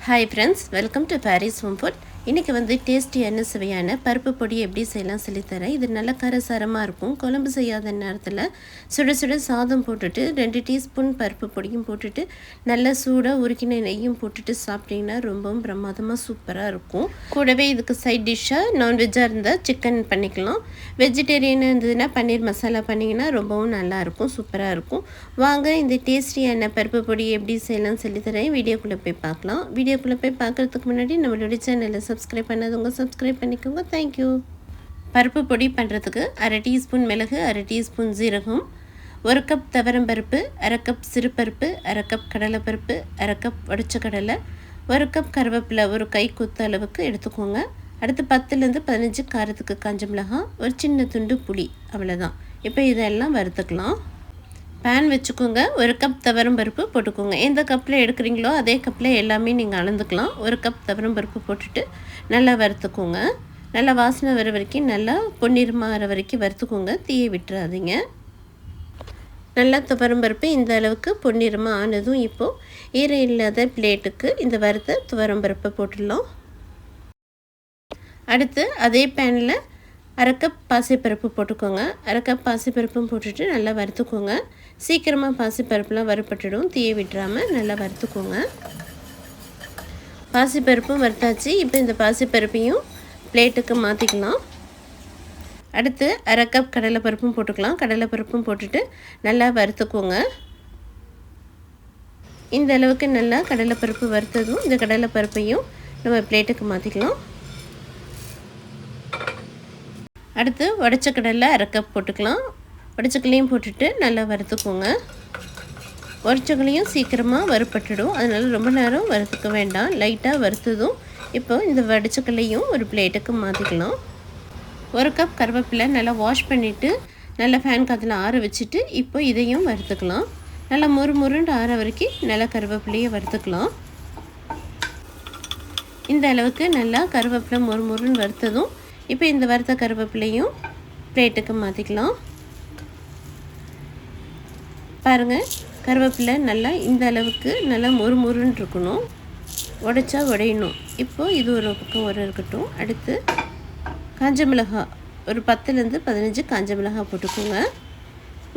Hi friends, welcome to Paris home food. இன்றைக்கி வந்து டேஸ்டியான சுவையான பருப்பு பொடி எப்படி செய்யலாம் சொல்லித்தரேன். இது நல்ல காரசாரமாக இருக்கும். குழம்பு செய்யாத நேரத்தில் சுட சுட சாதம் போட்டுட்டு 2 டீஸ்பூன் பருப்பு பொடியும் போட்டுட்டு நல்ல சூடாக உருக்கின நெய்யும் போட்டுட்டு சாப்பிட்டிங்கன்னா ரொம்பவும் பிரமாதமாக சூப்பராக இருக்கும். கூடவே இதுக்கு சைட் டிஷ்ஷாக நான்வெஜ்ஜாக இருந்தால் சிக்கன் பண்ணிக்கலாம். வெஜிடேரியனாக இருந்ததுன்னா பன்னீர் மசாலா பண்ணிங்கன்னா ரொம்பவும் நல்லாயிருக்கும், சூப்பராக இருக்கும். வாங்க இந்த டேஸ்டியான பருப்பு பொடி எப்படி செய்யலாம் சொல்லித்தரேன். வீடியோக்குள்ளே போய் பார்க்கலாம். வீடியோக்குள்ளே போய் பார்க்குறதுக்கு முன்னாடி நம்மளுடைய சேனலை சப்ஸ்கிரைப் பண்ணாதவங்க சப்ஸ்கிரைப் பண்ணிக்கோங்க. தேங்க்யூ. பருப்பு பொடி பண்ணுறதுக்கு 1/2 டீஸ்பூன் மிளகு, 1/2 டீஸ்பூன் ஜீரகம், 1 கப் துவரம்பருப்பு, 1/2 கப் சிறுபருப்பு, 1/2 கப் கடலைப்பருப்பு, 1/2 கப் உடைச்ச கடலை, 1 கப் கருவேப்பிலை ஒரு கை கொத்து அளவுக்கு எடுத்துக்கோங்க. அடுத்து 10லேருந்து 15 காரத்துக்கு காஞ்ச மிளகாய், ஒரு சின்ன துண்டு புளி, அவ்வளோதான். இப்போ இதெல்லாம் வறுத்துக்கலாம். பேன் வச்சுக்கோங்க. 1 கப் துவரம் பருப்பு போட்டுக்கோங்க. எந்த கப்பில் எடுக்கிறீங்களோ அதே கப்பில் எல்லாமே நீங்கள் அளந்துக்கலாம். 1 கப் துவரம் பருப்பு போட்டுட்டு நல்லா வறுத்துக்கோங்க. நல்லா வாசனை வர வரைக்கும், நல்லா பொன்னிறமாக வர வரைக்கும் வறுத்துக்கோங்க. தீயை விட்டுறாதீங்க. நல்லா துவரம் பருப்பு இந்த அளவுக்கு பொன்னிறமாக ஆனதும் இப்போது ஈரம் இல்லாத பிளேட்டுக்கு இந்த வறுத்த துவரம் பருப்பை போட்டுடலாம். அடுத்து அதே பேனில் 1/2 கப் பாசிப்பருப்பு போட்டுக்கோங்க. 1/2 கப் பாசிப்பருப்பும் போட்டுட்டு நல்லா வறுத்துக்கோங்க. சீக்கிரமாக பாசிப்பருப்புலாம் வறுப்பட்டுடும். தீயை விட்டுறாமல் நல்லா வறுத்துக்கோங்க. பாசிப்பருப்பும் வறுத்தாச்சு. இப்போ இந்த பாசிப்பருப்பையும் பிளேட்டுக்கு மாற்றிக்கலாம். அடுத்து 1/2 கப் கடலைப்பருப்பும் போட்டுக்கலாம். கடலைப்பருப்பும் போட்டுட்டு நல்லா வறுத்துக்கோங்க. இந்த அளவுக்கு நல்லா கடலைப்பருப்பு வறுத்ததும் இந்த கடலைப்பருப்பையும் நம்ம பிளேட்டுக்கு மாற்றிக்கலாம். அடுத்து உடைச்ச கடலை 1/2 கப் போட்டுக்கலாம். உடைச்சக்கல்லையும் போட்டுட்டு நல்லா வறுத்துக்கோங்க. உடைச்சக்கல்லையும் சீக்கிரமாக வறுப்பட்டுடும், அதனால் ரொம்ப நேரம் வறுத்துக்க வேண்டாம். லைட்டாக வறுத்ததும் இப்போ இந்த வடிச்சக்கல்லையும் ஒரு பிளேட்டுக்கு மாற்றிக்கலாம். 1 கப் கருவேப்பிலை நல்லா வாஷ் பண்ணிவிட்டு நல்லா ஃபேன் காற்றுல ஆற வச்சுட்டு இப்போ இதையும் வறுத்துக்கலாம். நல்லா முறுமுறுண்டு ஆற வரைக்கும் நல்லா கருவேப்பிலையை வறுத்துக்கலாம். இந்த அளவுக்கு நல்லா கருவேப்பிலை முறுமுறுன்னு வறுத்ததும் இப்போ இந்த வறுத்த கருவேப்பிலையும் பிளேட்டுக்கு மாற்றிக்கலாம். பாருங்கள், கருவேப்பிலை நல்லா இந்த அளவுக்கு நல்லா முறுமுறுன்னு இருக்கணும், உடைச்சா உடையணும். இப்போது இது ஒரு பக்கம் இருக்கட்டும். அடுத்து காஞ்ச மிளகாய் ஒரு 10லேருந்து 15 காஞ்ச மிளகாய் போட்டுக்கோங்க.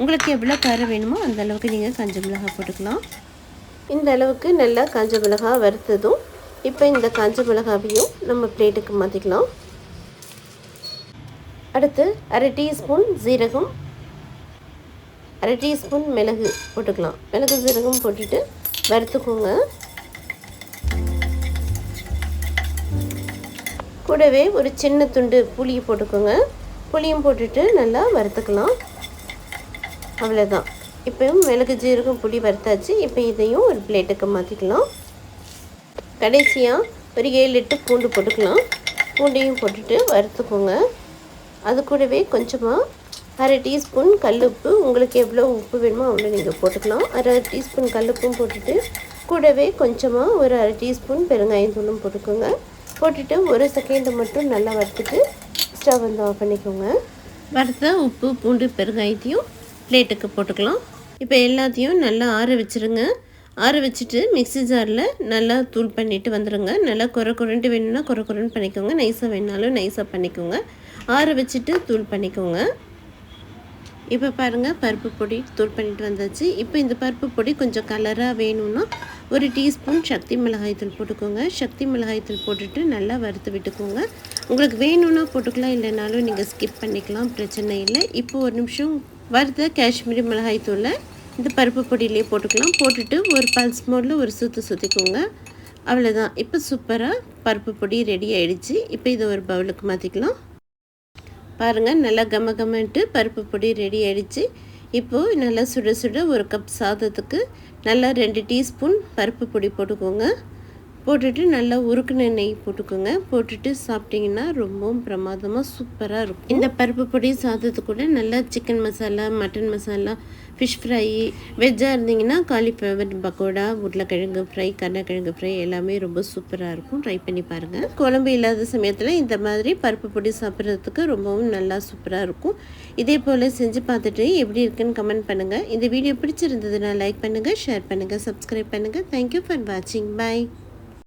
உங்களுக்கு எவ்வளோ காரம் வேணுமோ அந்த அளவுக்கு நீங்கள் காஞ்ச மிளகாய் போட்டுக்கலாம். இந்த அளவுக்கு நல்லா காஞ்ச மிளகாய் வறுத்ததும் இப்போ இந்த காஞ்ச மிளகாவையும் நம்ம பிளேட்டுக்கு மாற்றிக்கலாம். அடுத்து 1/2 டீஸ்பூன் ஜீரகம், 1/2 டீஸ்பூன் மிளகு போட்டுக்கலாம். மிளகு ஜீரகம் போட்டுட்டு வறுத்துக்கோங்க. கூடவே ஒரு சின்ன துண்டு புளி போட்டுக்கோங்க. புளியும் போட்டுட்டு நல்லா வறுத்துக்கலாம். அவ்வளோதான். இப்போயும் மிளகு ஜீரகம் புளி வறுத்தாச்சு. இப்போ இதையும் ஒரு பிளேட்டுக்கு மாற்றிக்கலாம். கடைசியாக ஒரு 7-8 பூண்டு போட்டுக்கலாம். பூண்டையும் போட்டுட்டு வறுத்துக்கோங்க. அது கூடவே கொஞ்சமாக 1/2 டீஸ்பூன் கல்லுப்பு, உங்களுக்கு எவ்வளோ உப்பு வேணுமோ அவ்வளோ நீங்கள் போட்டுக்கலாம். 1/2 டீஸ்பூன் கல்லுப்பும் போட்டுட்டு கூடவே கொஞ்சமாக ஒரு 1/2 டீஸ்பூன் பெருங்காயத்தூளும் போட்டுக்கோங்க. போட்டுட்டு 1 செகண்டு மட்டும் நல்லா வறுத்துட்டு ஸ்டவ் வந்து ஆஃப் பண்ணிக்கோங்க. வறுத்த உப்பு, பூண்டு, பெருங்காயத்தையும் பிளேட்டுக்கு போட்டுக்கலாம். இப்போ எல்லாத்தையும் நல்லா ஆற வச்சுருங்க. ஆற வச்சுட்டு மிக்ஸி ஜாரில் நல்லா தூள் பண்ணிவிட்டு வந்துடுங்க. நல்லா குறைண்டு வேணும்னா குறைன்னு பண்ணிக்கோங்க. நைஸாக வேணாலும் நைஸாக பண்ணிக்கோங்க. ஆற வச்சுட்டு தூள் பண்ணிக்கோங்க. இப்போ பாருங்கள், பருப்பு பொடி தூள் பண்ணிட்டு வந்தாச்சு. இப்போ இந்த பருப்பு பொடி கொஞ்சம் கலராக வேணும்னா 1 டீஸ்பூன் சக்தி மிளகாய்த்தூள் போட்டுக்கோங்க. சக்தி மிளகாய்த்தூள் போட்டுட்டு நல்லா வறுத்து விட்டுக்கோங்க. உங்களுக்கு வேணும்னா போட்டுக்கலாம், இல்லைனாலும் நீங்கள் ஸ்கிப் பண்ணிக்கலாம், பிரச்சனை இல்லை. இப்போ ஒரு நிமிஷம் வறுத்த காஷ்மீரி மிளகாய்த்தூளை இந்த பருப்பு பொடியிலே போட்டுக்கலாம். போட்டுட்டு ஒரு பல்ஸ் மோடில் ஒரு சுற்றிக்கோங்க. அவ்வளோதான். இப்போ சூப்பராக பருப்பு பொடி ரெடி ஆகிடுச்சு. இப்போ இதை ஒரு பவுலுக்கு மாற்றிக்கலாம். பாருங்கள், நல்லா கமன்ட்டு பருப்பு பொடி ரெடி ஆகிடுச்சு. இப்போது நல்லா சுட சுட 1 கப் சாதத்துக்கு நல்லா 2 டீஸ்பூன் பருப்பு பொடி போட்டுக்கோங்க. போட்டுட்டு நல்லா உருக்குன நெய் போட்டுக்கோங்க. போட்டுட்டு சாப்பிட்டிங்கன்னா ரொம்பவும் பிரமாதமாக சூப்பராக இருக்கும். இந்த பருப்பு பொடி சாதத்து கூட நல்லா chicken masala, mutton masala, fish fry, வெஜ்ஜாக இருந்தீங்கன்னா காலிஃப்ளவர் பக்கோடா, உருளைக்கிழங்கு ஃப்ரை, கருணக்கிழங்கு ஃப்ரை எல்லாமே ரொம்ப சூப்பராக இருக்கும். ட்ரை பண்ணி பாருங்கள். குழம்பு இல்லாத சமயத்தில் இந்த மாதிரி பருப்பு பொடி சாப்பிட்றதுக்கு ரொம்பவும் நல்லா சூப்பராக இருக்கும். இதே போல் செஞ்சு பார்த்துட்டு எப்படி இருக்குன்னு கமெண்ட் பண்ணுங்கள். இந்த வீடியோ பிடிச்சிருந்ததுன்னா லைக் பண்ணுங்கள், ஷேர் பண்ணுங்கள், சப்ஸ்கிரைப் பண்ணுங்கள். தேங்க்யூ ஃபார் வாட்சிங். பாய்.